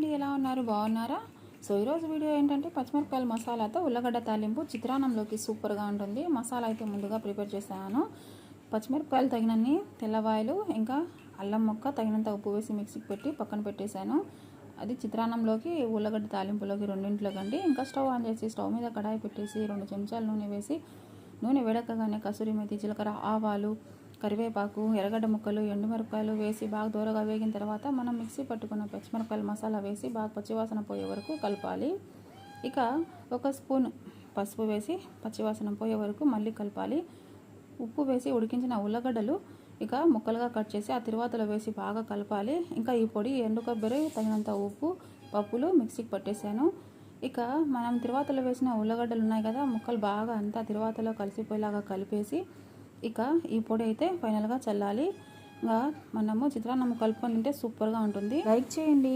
అండి, ఎలా ఉన్నారు? బాగున్నారా? సో ఈరోజు వీడియో ఏంటంటే పచ్చిమిరపకాయల మసాలాతో ఉల్లగడ్డ తాలింపు చిత్రాన్నంలోకి సూపర్గా ఉంటుంది. మసాలా అయితే ముందుగా ప్రిపేర్ చేశాను. పచ్చిమిరపకాయలు తగినన్ని, తెల్లవాయలు, ఇంకా అల్లం ముక్క తగినంత ఉప్పు వేసి మిక్సీకి పెట్టి పక్కన పెట్టేశాను. అది చిత్రాన్నంలోకి, ఉల్లగడ్డ తాలింపులోకి రెండింటిలోకండి. ఇంకా స్టవ్ ఆన్ చేసి స్టవ్ మీద కడాయి పెట్టేసి 2 చెంచాలు నూనె వేసి, నూనె వేడెక్కగానే కసూరి మేతి, జీలకర్ర, ఆవాలు, కరివేపాకు, ఎర్రగడ్డ ముక్కలు, ఎండుమిరపకాయలు వేసి బాగా దూరగా వేగిన తర్వాత మనం మిక్సీ పట్టుకున్న పచ్చిమిరపకాయల మసాలా వేసి బాగా పచ్చివాసన పోయే వరకు కలపాలి. ఇక 1 స్పూన్ పసుపు వేసి పచ్చివాసన పోయే వరకు మళ్ళీ కలపాలి. ఉప్పు వేసి ఉడికించిన ఉల్లగడ్డలు ఇక ముక్కలుగా కట్ చేసి ఆ తిరువాతలో వేసి బాగా కలపాలి. ఇంకా ఈ పొడి, ఎండు కొబ్బరి, తగినంత ఉప్పు, పప్పులు మిక్సీకి పట్టేశాను. ఇక మనం తిరువాతలో వేసిన ఉల్లగడ్డలు ఉన్నాయి కదా, ముక్కలు బాగా అంతా తిరువాతలో కలిసిపోయేలాగా కలిపేసి ఇక ఈ పొడి అయితే ఫైనల్గా చల్లాలి. ఇంకా మనము చిత్రాన్నం కలుపుకొని తింటే సూపర్గా ఉంటుంది. లైక్ చేయండి.